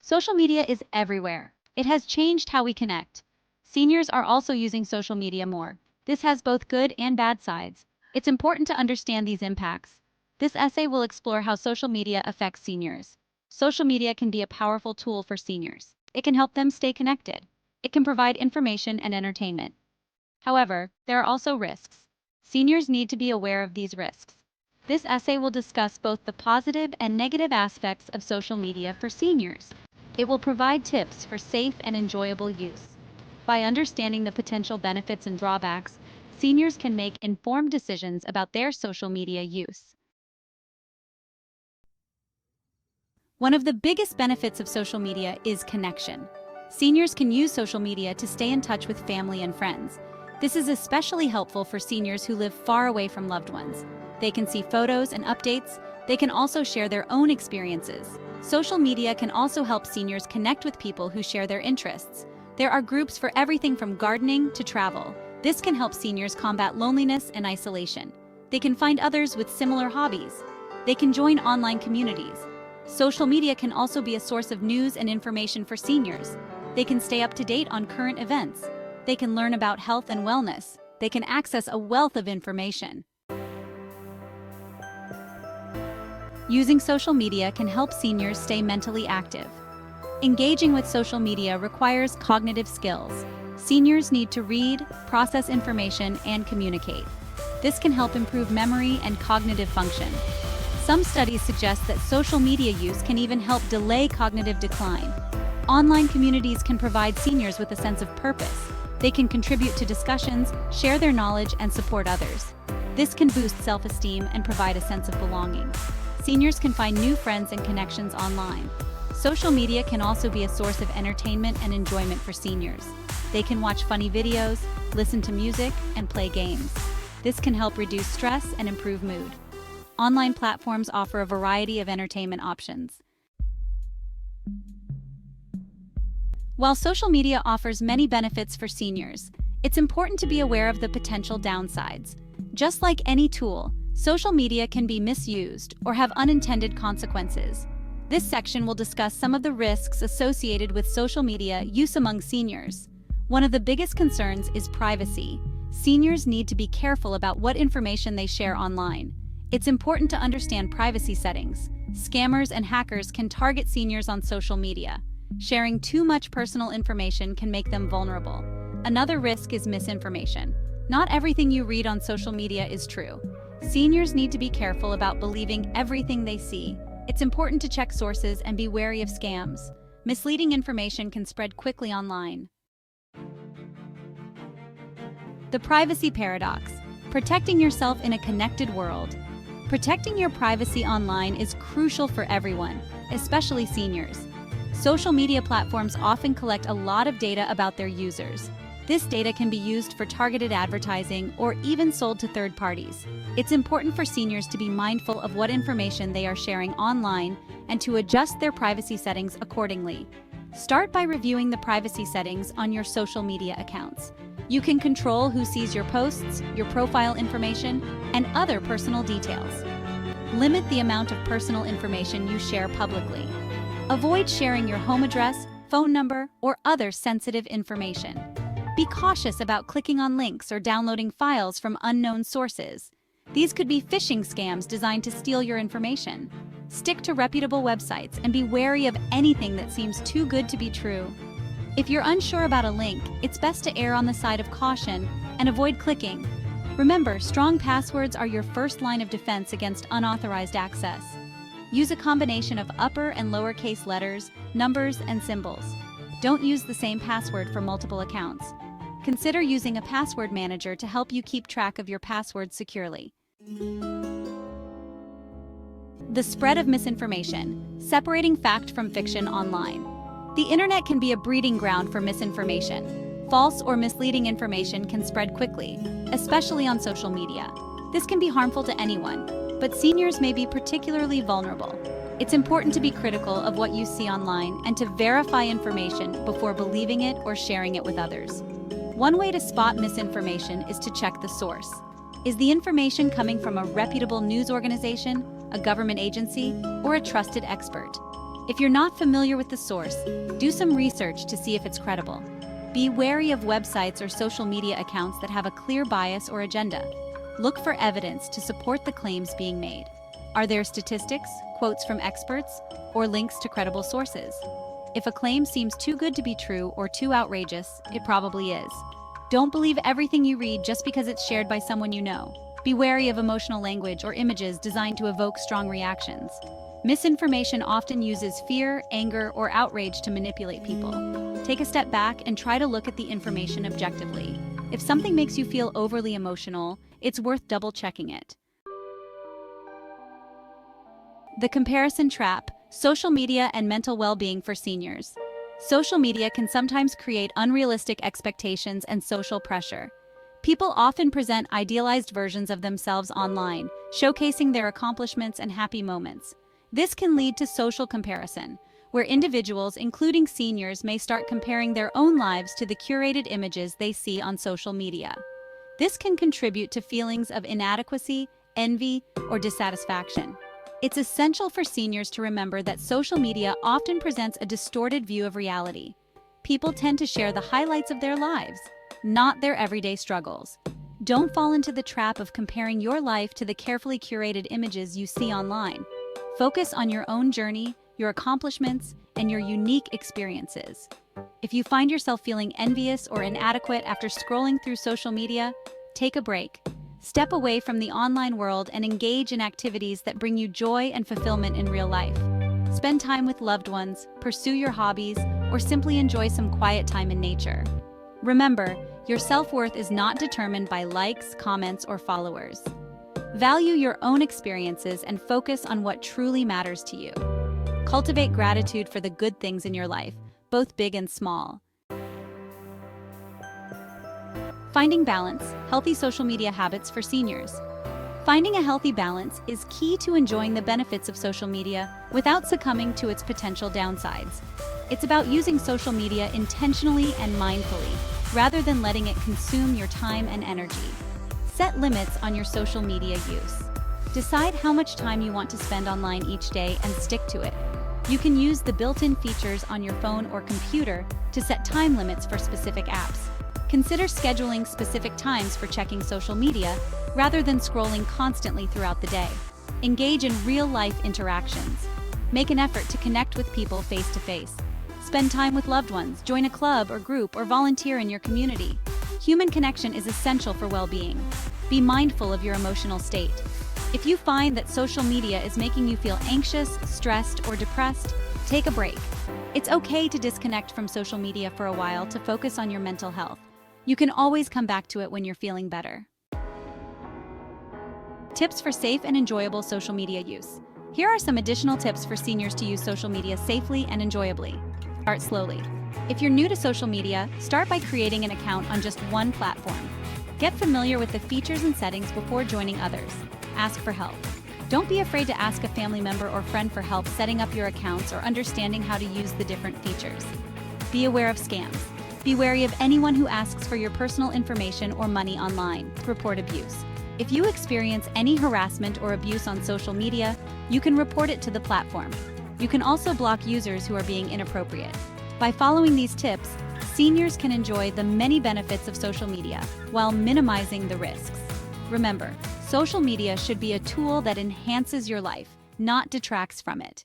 Social media is everywhere. It has changed how we connect. Seniors are also using social media more. This has both good and bad sides. It's important to understand these impacts. This essay will explore how social media affects seniors. Social media can be a powerful tool for seniors. It can help them stay connected. It can provide information and entertainment. However, there are also risks. Seniors need to be aware of these risks. This essay will discuss both the positive and negative aspects of social media for seniors. It will provide tips for safe and enjoyable use. By understanding the potential benefits and drawbacks, seniors can make informed decisions about their social media use. One of the biggest benefits of social media is connection. Seniors can use social media to stay in touch with family and friends. This is especially helpful for seniors who live far away from loved ones. They can see photos and updates. They can also share their own experiences. Social media can also help seniors connect with people who share their interests. There are groups for everything from gardening to travel. This can help seniors combat loneliness and isolation. They can find others with similar hobbies. They can join online communities. Social media can also be a source of news and information for seniors. They can stay up to date on current events. They can learn about health and wellness. They can access a wealth of information. Using social media can help seniors stay mentally active. Engaging with social media requires cognitive skills. Seniors need to read, process information, and communicate. This can help improve memory and cognitive function. Some studies suggest that social media use can even help delay cognitive decline. Online communities can provide seniors with a sense of purpose. They can contribute to discussions, share their knowledge, and support others. This can boost self-esteem and provide a sense of belonging. Seniors can find new friends and connections online. Social media can also be a source of entertainment and enjoyment for seniors. They can watch funny videos, listen to music, and play games. This can help reduce stress and improve mood. Online platforms offer a variety of entertainment options. While social media offers many benefits for seniors, it's important to be aware of the potential downsides. Just like any tool, social media can be misused or have unintended consequences. This section will discuss some of the risks associated with social media use among seniors. One of the biggest concerns is privacy. Seniors need to be careful about what information they share online. It's important to understand privacy settings. Scammers and hackers can target seniors on social media. Sharing too much personal information can make them vulnerable. Another risk is misinformation. Not everything you read on social media is true. Seniors need to be careful about believing everything they see. It's important to check sources and be wary of scams. Misleading information can spread quickly online. The privacy paradox: protecting yourself in a connected world. Protecting your privacy online is crucial for everyone, especially seniors. Social media platforms often collect a lot of data about their users. This data can be used for targeted advertising or even sold to third parties. It's important for seniors to be mindful of what information they are sharing online and to adjust their privacy settings accordingly. Start by reviewing the privacy settings on your social media accounts. You can control who sees your posts, your profile information, and other personal details. Limit the amount of personal information you share publicly. Avoid sharing your home address, phone number, or other sensitive information. Be cautious about clicking on links or downloading files from unknown sources. These could be phishing scams designed to steal your information. Stick to reputable websites and be wary of anything that seems too good to be true. If you're unsure about a link, it's best to err on the side of caution and avoid clicking. Remember, strong passwords are your first line of defense against unauthorized access. Use a combination of upper and lowercase letters, numbers, and symbols. Don't use the same password for multiple accounts. Consider using a password manager to help you keep track of your passwords securely. The spread of misinformation: separating fact from fiction online. The internet can be a breeding ground for misinformation. False or misleading information can spread quickly, especially on social media. This can be harmful to anyone, but seniors may be particularly vulnerable. It's important to be critical of what you see online and to verify information before believing it or sharing it with others. One way to spot misinformation is to check the source. Is the information coming from a reputable news organization, a government agency, or a trusted expert? If you're not familiar with the source, do some research to see if it's credible. Be wary of websites or social media accounts that have a clear bias or agenda. Look for evidence to support the claims being made. Are there statistics, quotes from experts, or links to credible sources? If a claim seems too good to be true or too outrageous, it probably is. Don't believe everything you read just because it's shared by someone you know. Be wary of emotional language or images designed to evoke strong reactions. Misinformation often uses fear, anger, or outrage to manipulate people. Take a step back and try to look at the information objectively. If something makes you feel overly emotional, it's worth double-checking it. The comparison trap: social media and mental well-being for seniors. Social media can sometimes create unrealistic expectations and social pressure. People often present idealized versions of themselves online, showcasing their accomplishments and happy moments. This can lead to social comparison, where individuals, including seniors, may start comparing their own lives to the curated images they see on social media. This can contribute to feelings of inadequacy, envy, or dissatisfaction. It's essential for seniors to remember that social media often presents a distorted view of reality. People tend to share the highlights of their lives, not their everyday struggles. Don't fall into the trap of comparing your life to the carefully curated images you see online. Focus on your own journey, your accomplishments, and your unique experiences. If you find yourself feeling envious or inadequate after scrolling through social media, take a break. Step away from the online world and engage in activities that bring you joy and fulfillment in real life. Spend time with loved ones, pursue your hobbies, or simply enjoy some quiet time in nature. Remember, your self-worth is not determined by likes, comments, or followers. Value your own experiences and focus on what truly matters to you. Cultivate gratitude for the good things in your life, both big and small. Finding balance: healthy social media habits for seniors. Finding a healthy balance is key to enjoying the benefits of social media without succumbing to its potential downsides. It's about using social media intentionally and mindfully, rather than letting it consume your time and energy. Set limits on your social media use. Decide how much time you want to spend online each day and stick to it. You can use the built-in features on your phone or computer to set time limits for specific apps. Consider scheduling specific times for checking social media rather than scrolling constantly throughout the day. Engage in real-life interactions. Make an effort to connect with people face-to-face. Spend time with loved ones, join a club or group, or volunteer in your community. Human connection is essential for well-being. Be mindful of your emotional state. If you find that social media is making you feel anxious, stressed, or depressed, take a break. It's okay to disconnect from social media for a while to focus on your mental health. You can always come back to it when you're feeling better. Tips for safe and enjoyable social media use. Here are some additional tips for seniors to use social media safely and enjoyably. Start slowly. If you're new to social media, start by creating an account on just one platform. Get familiar with the features and settings before joining others. Ask for help. Don't be afraid to ask a family member or friend for help setting up your accounts or understanding how to use the different features. Be aware of scams. Be wary of anyone who asks for your personal information or money online. Report abuse. If you experience any harassment or abuse on social media, you can report it to the platform. You can also block users who are being inappropriate. By following these tips, seniors can enjoy the many benefits of social media while minimizing the risks. Remember, social media should be a tool that enhances your life, not detracts from it.